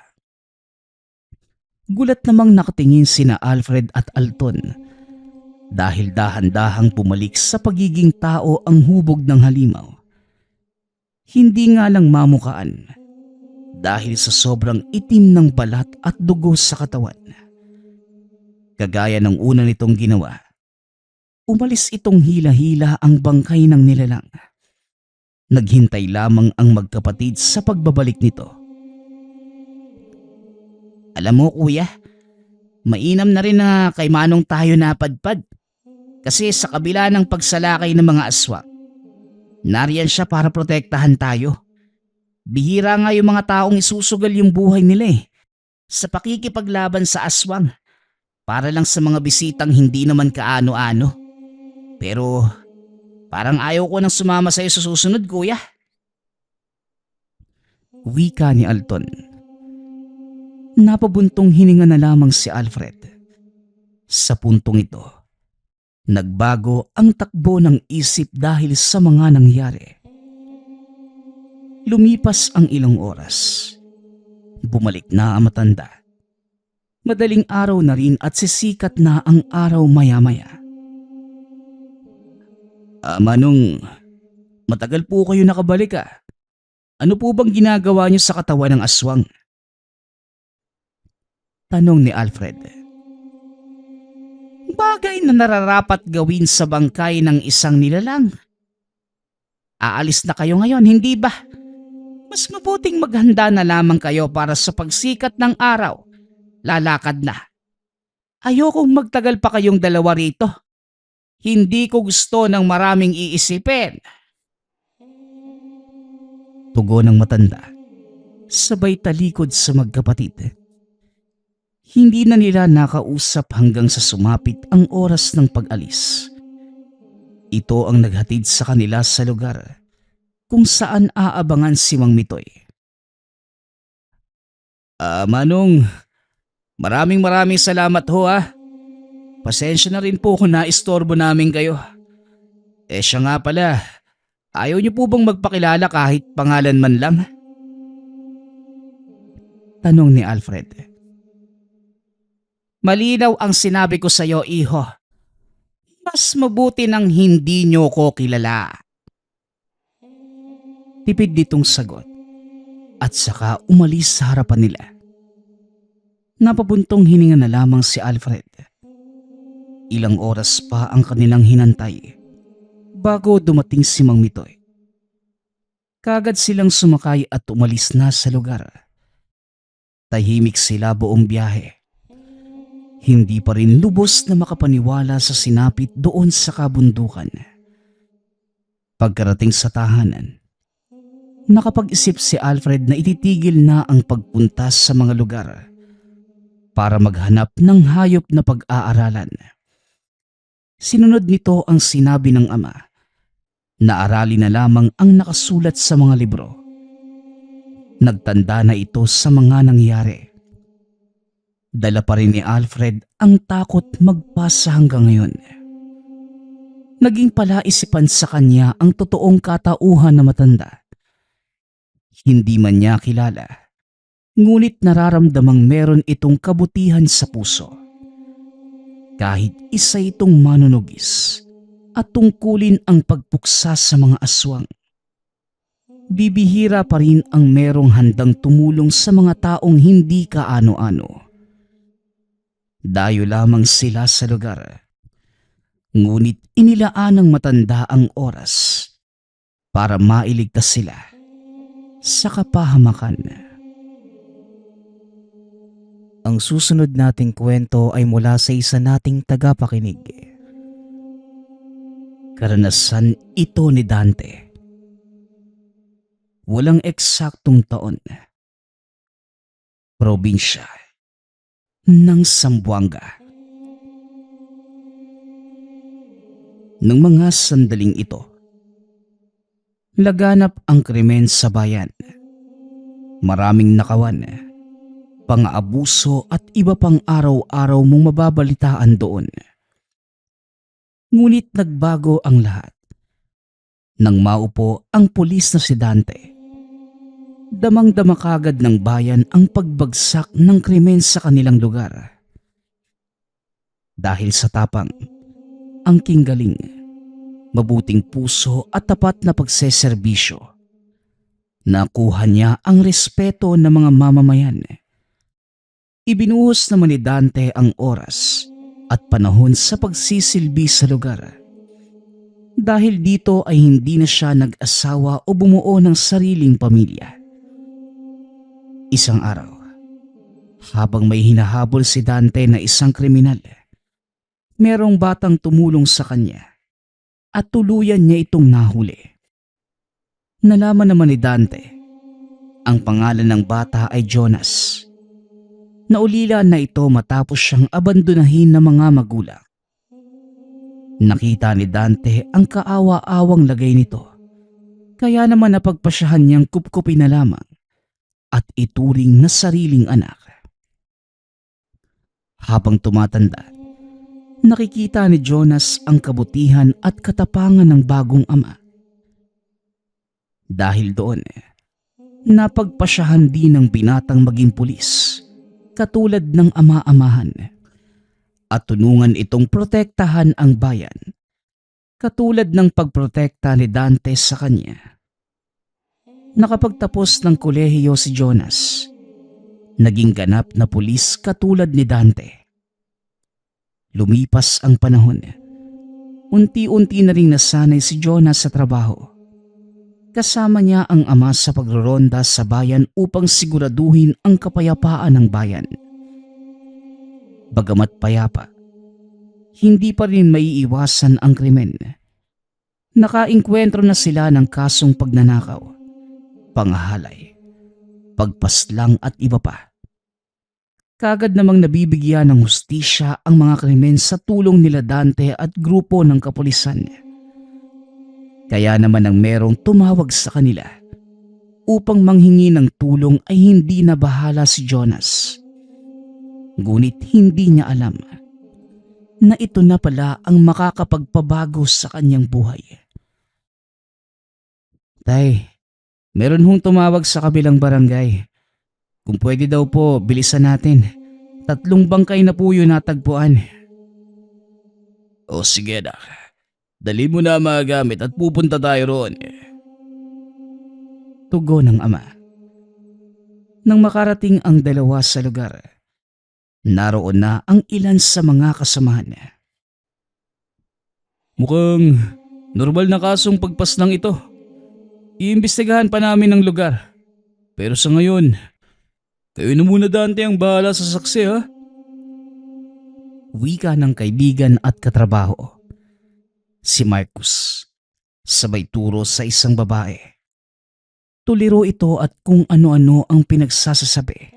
Gulat namang nakatingin sina Alfred at Alton dahil dahan-dahang bumalik sa pagiging tao ang hubog ng halimaw. Hindi nga lang mamukaan dahil sa sobrang itim ng balat at dugo sa katawan. Kagaya ng una nitong ginawa, umalis itong hila-hila ang bangkay ng nilalang. Naghintay lamang ang magkapatid sa pagbabalik nito. Alam mo kuya, mainam na rin na kay Manong tayo napadpad. Kasi sa kabila ng pagsalakay ng mga aswang, nariyan siya para protektahan tayo. Bihira nga yung mga taong isusugal yung buhay nila sa pakikipaglaban sa aswang para lang sa mga bisitang hindi naman kaano-ano. Pero parang ayaw ko nang sumama sa'yo sa susunod kuya. Wika ni Alton. Napabuntong hininga na lamang si Alfred. Sa puntong ito, nagbago ang takbo ng isip dahil sa mga nangyari. Lumipas ang ilang oras. Bumalik na ang matanda. Madaling araw na rin at sisikat na ang araw maya-maya. Manong, matagal po kayo nakabalik Ano po bang ginagawa niyo sa katawan ng aswang? Tanong ni Alfred. Bagay na nararapat gawin sa bangkay ng isang nilalang. Aalis na kayo ngayon, hindi ba? Mas mabuting maghanda na lamang kayo para sa pagsikat ng araw. Lalakad na. Ayokong magtagal pa kayong dalawa rito. Hindi ko gusto ng maraming iisipin. Tugon ng matanda, sabay talikod sa magkapatid. Hindi na nila nakausap hanggang sa sumapit ang oras ng pag-alis. Ito ang naghatid sa kanila sa lugar kung saan aabangan si Mang Mitoy. Manong, maraming salamat ho Pasensya na rin po kung naistorbo namin kayo. Siya nga pala, ayaw niyo po bang magpakilala kahit pangalan man lang? Tanong ni Alfred. Malinaw ang sinabi ko sa iyo, iho. Mas mabuti nang hindi niyo ko kilala. Tipid nitong sagot at saka umalis sa harapan nila. Napabuntong hininga na lamang si Alfred. Ilang oras pa ang kanilang hinantay bago dumating si Mang Mitoy. Kagad silang sumakay at umalis na sa lugar. Tahimik sila buong biyahe. Hindi pa rin lubos na makapaniwala sa sinapit doon sa kabundukan. Pagkarating sa tahanan, nakapag-isip si Alfred na ititigil na ang pagpunta sa mga lugar para maghanap ng hayop na pag-aaralan. Sinunod nito ang sinabi ng ama na aralin na lamang ang nakasulat sa mga libro. Nagtanda na ito sa mga nangyari. Dala pa rin ni Alfred ang takot magpasa hanggang ngayon. Naging palaisipan sa kanya ang totoong katauhan na matanda. Hindi man niya kilala, ngunit nararamdamang meron itong kabutihan sa puso. Kahit isa itong manunugis at tungkulin ang pagpuksa sa mga aswang. Bibihira pa rin ang merong handang tumulong sa mga taong hindi kaano-ano. Dayo lamang sila sa lugar. Ngunit inilaan ng matanda ang oras para mailigtas sila sa kapahamakan. Ang susunod nating kwento ay mula sa isa nating tagapakinig. Karanasan ito ni Dante. Walang eksaktong taon. Probinsya ng Zamboanga. ng mga sandaling ito. Laganap ang krimen sa bayan. Maraming nakawan, pang-aabuso at iba pang araw-araw mong mababalitaan doon. Ngunit nagbago ang lahat nang maupo ang pulis na si Dante. Damang-dama kagad ng bayan ang pagbagsak ng krimen sa kanilang lugar. Dahil sa tapang, angking galing, mabuting puso at tapat na pagseserbisyo, nakuha niya ang respeto ng mga mamamayan. Ibinuhos naman ni Dante ang oras at panahon sa pagsisilbi sa lugar. Dahil dito ay hindi na siya nag-asawa o bumuo ng sariling pamilya. Isang araw, habang may hinahabol si Dante na isang kriminal, merong batang tumulong sa kanya at tuluyan niya itong nahuli. Nalaman naman ni Dante, ang pangalan ng bata ay Jonas. Naulila na ito matapos siyang abandonahin ng mga magulang. Nakita ni Dante ang kaawa-awang lagay nito, kaya naman napagpasyahan niyang kupkupin na lamang at ituring na sariling anak. Habang tumatanda, nakikita ni Jonas ang kabutihan at katapangan ng bagong ama. Dahil doon, napagpasyahan din ng binatang maging pulis, katulad ng ama-amahan, at tunungan itong protektahan ang bayan, katulad ng pagprotekta ni Dante sa kanya. Nakapagtapos ng kolehiyo si Jonas, naging ganap na pulis katulad ni Dante. Lumipas ang panahon, unti-unti na ring nasanay si Jonas sa trabaho. Kasama niya ang ama sa pagroronda sa bayan upang siguraduhin ang kapayapaan ng bayan. Bagamat payapa, hindi pa rin maiiwasan ang krimen. Nakainkwentro na sila ng kasong pagnanakaw, panghahalay, pagpaslang at iba pa. Kagad namang nabibigyan ng hustisya ang mga krimen sa tulong nila Dante at grupo ng kapulisan. Kaya naman ang merong tumawag sa kanila upang manghingi ng tulong ay hindi na bahala si Jonas. Ngunit hindi niya alam na ito na pala ang makakapagpabago sa kanyang buhay. Tay, meron hong tumawag sa kabilang barangay. Kung pwede daw po, bilisan natin. 3 bangkay na po yun natagpuan. O sige na, dali mo na mga gamit at pupunta tayo roon. Tugon ng ama. Nang makarating ang dalawa sa lugar, naroon na ang ilan sa mga kasamahan. Mukhang normal na kasong pagpaslang ito. Iimbestigahan pa namin ang lugar. Pero sa ngayon, kayo na muna Dante ang bahala sa saksi ha. Wika ng kaibigan at katrabaho. Si Marcus, sabay turo sa isang babae. Tuliro ito at kung ano-ano ang pinagsasasabi.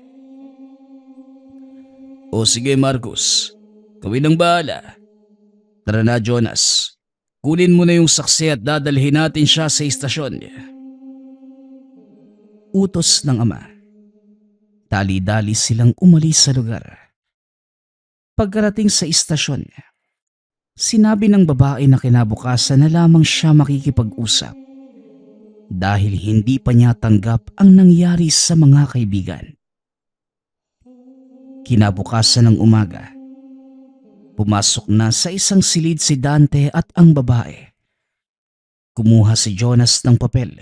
O sige Marcus, gawin ang bahala. Tara na Jonas, kunin mo na yung saksi at dadalhin natin siya sa istasyon. Utos ng ama. Dali-dali silang umalis sa lugar. Pagkarating sa istasyon, sinabi ng babae na kinabukasan na lamang siya makikipag-usap dahil hindi pa niya tanggap ang nangyari sa mga kaibigan. Kinabukasan ng umaga, pumasok na sa isang silid si Dante at ang babae. Kumuha si Jonas ng papel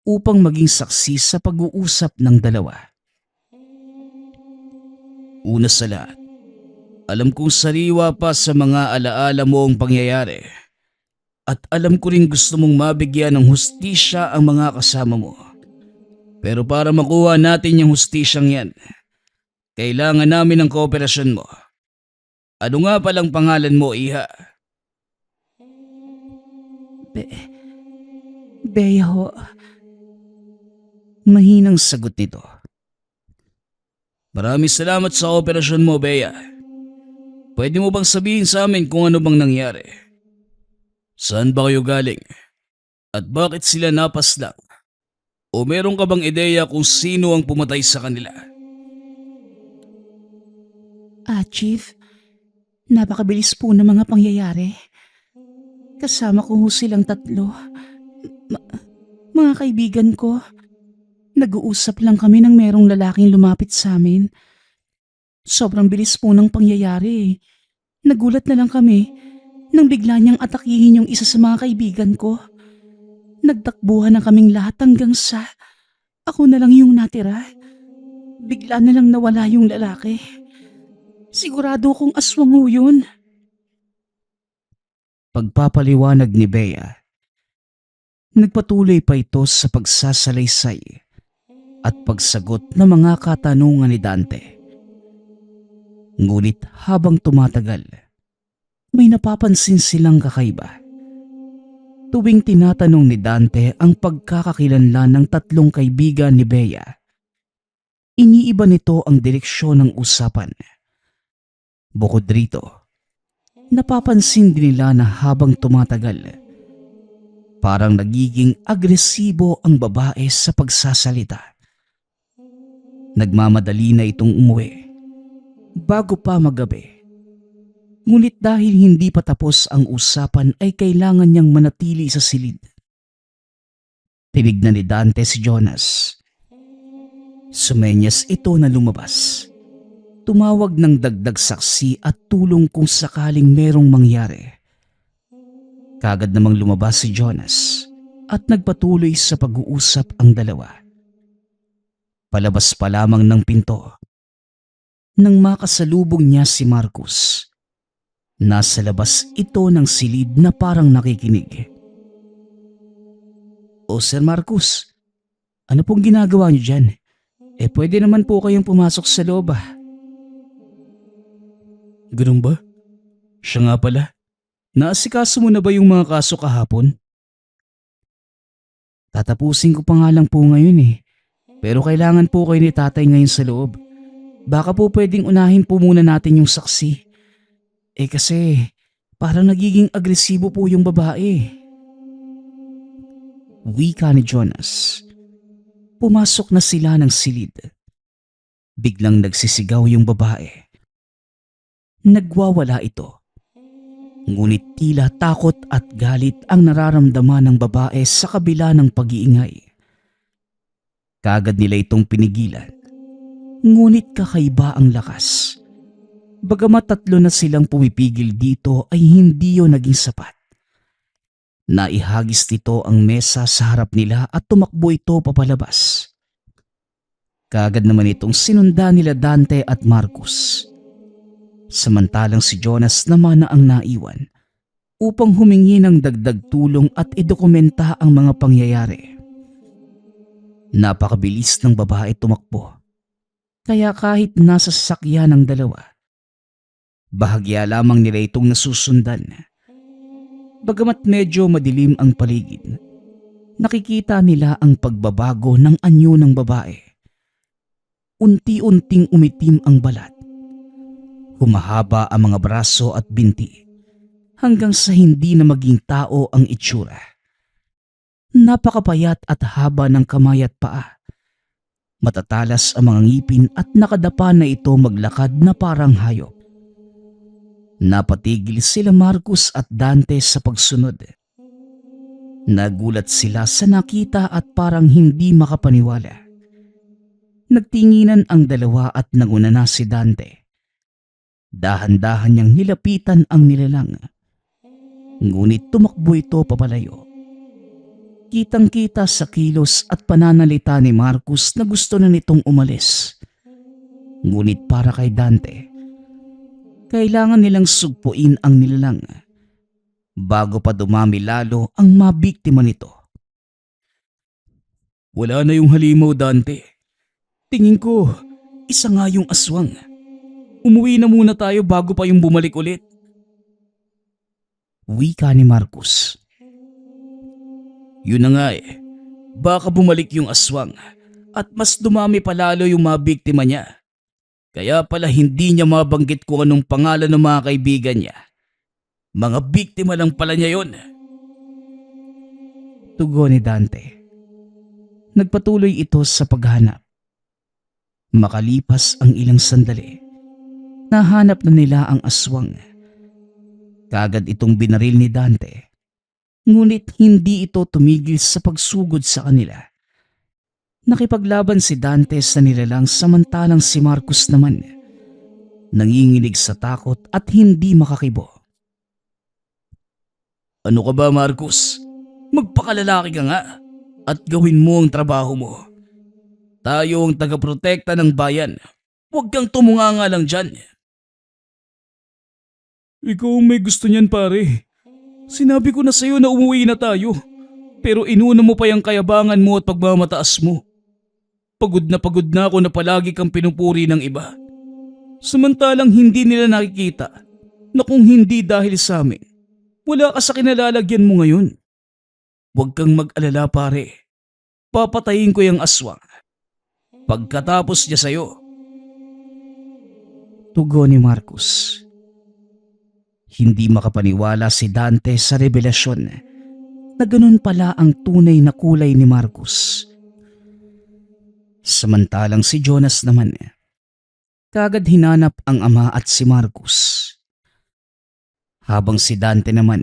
upang maging saksi sa pag-uusap ng dalawa. Una sa lahat, alam kong sariwa pa sa mga alaala mo ang pangyayari at alam ko rin gusto mong mabigyan ng hustisya ang mga kasama mo. Pero para makuha natin yung hustisyang yan, kailangan namin ng kooperasyon mo. Ano nga palang pangalan mo, Iha? Bea ho. Mahinang sagot nito. Maraming salamat sa operasyon mo, Bea. Pwede mo bang sabihin sa amin kung ano bang nangyari? Saan ba kayo galing? At bakit sila napaslang? O meron ka bang ideya kung sino ang pumatay sa kanila? Chief, napakabilis po ng mga pangyayari. Kasama ko ho silang tatlo. Mga kaibigan ko. Nag-uusap lang kami nang merong lalaking lumapit sa amin. Sobrang bilis po ng pangyayari. Nagulat na lang kami nang bigla niyang atakihin yung isa sa mga kaibigan ko. Nagtakbuhan na kaming lahat hanggang sa ako na lang yung natira. Bigla na lang nawala yung lalaki. Sigurado kong aswang ho yun. Pagpapaliwanag ni Bea, nagpatuloy pa ito sa pagsasalaysay at pagsagot ng mga katanungan ni Dante. Ngunit habang tumatagal, may napapansin silang kakaiba. Tuwing tinatanong ni Dante ang pagkakakilanlan ng tatlong kaibigan ni Bea, iniiba nito ang direksyon ng usapan. Bukod rito, napapansin din nila na habang tumatagal, parang nagiging agresibo ang babae sa pagsasalita. Nagmamadali na itong umuwi bago pa maggabi. Ngunit dahil hindi pa tapos ang usapan ay kailangan niyang manatili sa silid. Tinignan ni Dante si Jonas. Sumenyas ito na lumabas. Tumawag ng dagdag saksi at tulong kung sakaling merong mangyari. Kagad namang lumabas si Jonas at nagpatuloy sa pag-uusap ang dalawa. Palabas pa lamang ng pinto nang makasalubong niya si Marcus. Nasa labas ito ng silid na parang nakikinig. O Sir Marcus, ano pong ginagawa niyo dyan? Pwede naman po kayong pumasok sa loob ah. Ganun ba? Siya nga pala. Naasikaso mo na ba yung mga kaso kahapon? Tatapusin ko pa nga lang po ngayon eh. Pero kailangan po kayo ni tatay ngayon sa loob. Baka po pwedeng unahin po muna natin yung saksi. Kasi parang nagiging agresibo po yung babae. Wika ni Jonas. Pumasok na sila ng silid. Biglang nagsisigaw yung babae. Nagwawala ito. Ngunit tila takot at galit ang nararamdaman ng babae sa kabila ng pag-iingay. Kagad nila itong pinigilan. Ngunit kakaiba ang lakas. Bagamat tatlo na silang pumipigil dito ay hindi yun naging sapat. Naihagis nito ang mesa sa harap nila at tumakbo ito papalabas. Kagad naman itong sinundan nila Dante at Marcus. Samantalang si Jonas naman na ang naiwan upang humingi ng dagdag tulong at idokumenta ang mga pangyayari. Napakabilis ng babae tumakbo. Kaya kahit nasa sasakyan ng dalawa, bahagya lamang nila itong nasusundan. Bagamat medyo madilim ang paligid, nakikita nila ang pagbabago ng anyo ng babae. Unti-unting umitim ang balat. Humahaba ang mga braso at binti hanggang sa hindi na maging tao ang itsura. Napakapayat at haba ng kamay at paa. Matatalas ang mga ngipin at nakadapa na ito maglakad na parang hayop. Napatigil sila Marcus at Dante sa pagsunod. Nagulat sila sa nakita at parang hindi makapaniwala. Nagtinginan ang dalawa at nanguna na si Dante. Dahan-dahan niyang nilapitan ang nilalang. Ngunit tumakbo ito papalayo. Kitang-kita sa kilos at pananalita ni Marcus na gusto na nitong umalis. Ngunit para kay Dante, kailangan nilang sugpuin ang nilalang bago pa dumami lalo ang mabiktima nito. Wala na yung halimaw, Dante. Tingin ko, isa nga yung aswang. Umuwi na muna tayo bago pa yung bumalik ulit. Wika ni Marcus. Yun na nga eh. Baka bumalik yung aswang at mas dumami pa lalo yung mga biktima niya. Kaya pala hindi niya mabanggit kung anong pangalan ng mga kaibigan niya. Mga biktima lang pala niya yun. Tugon ni Dante. Nagpatuloy ito sa paghanap. Makalipas ang ilang sandali, nahanap na nila ang aswang. Kaagad itong binaril ni Dante, ngunit hindi ito tumigil sa pagsugod sa kanila. Nakipaglaban si Dante sa nilalang samantalang si Marcus naman nanginginig sa takot at hindi makakibo. Ano ka ba, Marcus? Magpakalalaki ka nga at gawin mo ang trabaho mo. Tayo ang tagaprotekta ng bayan. Huwag kang tumunganga lang dyan. Ikaw ang may gusto niyan, pare. Sinabi ko na sa'yo na umuwi na tayo. Pero inuna mo pa yung kayabangan mo at pagmamataas mo. Pagod na ako na palagi kang pinupuri ng iba. Samantalang hindi nila nakikita na kung hindi dahil sa amin, wala ka sa kinalalagyan mo ngayon. Huwag kang mag-alala, pare. Papatayin ko yung aswang pagkatapos niya sa'yo. Tugon ni Marcus. Hindi makapaniwala si Dante sa revelasyon na ganun pala ang tunay na kulay ni Marcus. Samantalang si Jonas naman, kaagad hinanap ang ama at si Marcus. Habang si Dante naman,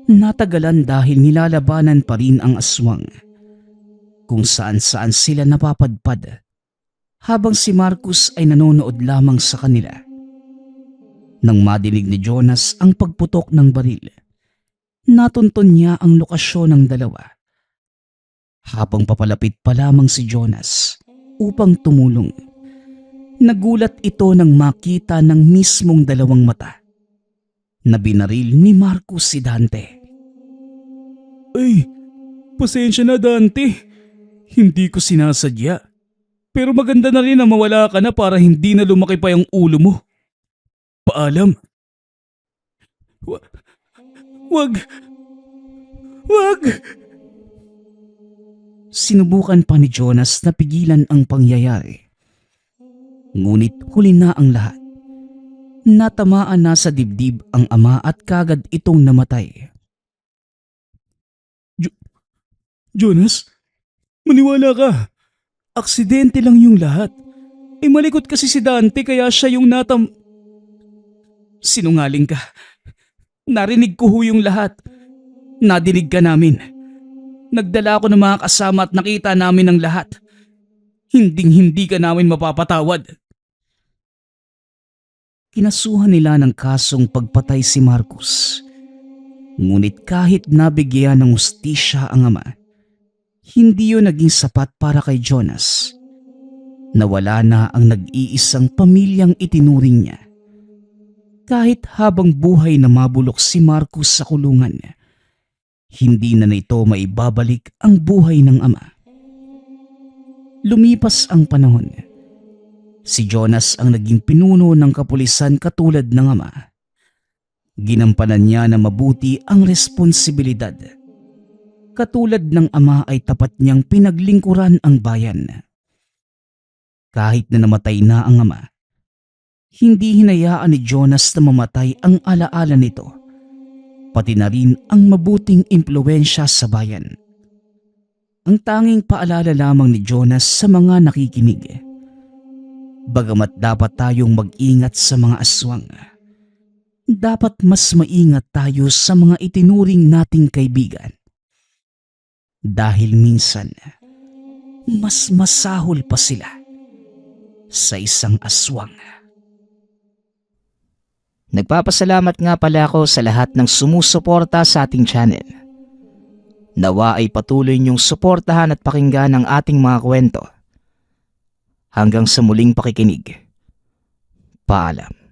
natagalan dahil nilalabanan pa rin ang aswang. Kung saan-saan sila napapadpad, habang si Marcus ay nanonood lamang sa kanila. Nang madinig ni Jonas ang pagputok ng baril, natunton niya ang lokasyon ng dalawa. Habang papalapit pa lamang si Jonas upang tumulong, nagulat ito nang makita ng mismong dalawang mata na binaril ni Marcus si Dante. Ay, pasensya na, Dante. Hindi ko sinasadya. Pero maganda na rin na mawala ka na para hindi na lumaki pa yung ulo mo. Paalam. Wag. Sinubukan pa ni Jonas na pigilan ang pangyayari. Ngunit huli na ang lahat. Natamaan na sa dibdib ang ama at kagad itong namatay. Jonas, maniwala ka. Aksidente lang yung lahat. Malikot kasi si Dante kaya siya yung Sinungaling ka. Narinig ko ho yung lahat. Nadinig ka namin. Nagdala ako ng mga kasama at nakita namin ang lahat. Hinding-hindi ka namin mapapatawad. Kinasuhan nila ng kasong pagpatay si Marcus. Ngunit kahit nabigyan ng hustisya ang ama, hindi yun naging sapat para kay Jonas. Nawala na ang nag-iisang pamilyang itinuring niya. Kahit habang buhay na mabulok si Marcus sa kulungan, hindi na nito maibabalik ang buhay ng ama. Lumipas ang panahon. Si Jonas ang naging pinuno ng kapulisan katulad ng ama. Ginampanan niya na mabuti ang responsibilidad. Katulad ng ama ay tapat niyang pinaglingkuran ang bayan. Kahit na namatay na ang ama, hindi hinayaan ni Jonas na mamatay ang alaala nito, pati na rin ang mabuting impluwensya sa bayan. Ang tanging paalala lamang ni Jonas sa mga nakikinig, bagamat dapat tayong mag-ingat sa mga aswang, dapat mas maingat tayo sa mga itinuring nating kaibigan. Dahil minsan, mas masahol pa sila sa isang aswang. Nagpapasalamat nga pala ako sa lahat ng sumusuporta sa ating channel. Nawa ay patuloy niyong suportahan at pakinggan ang ating mga kwento. Hanggang sa muling pakikinig. Paalam.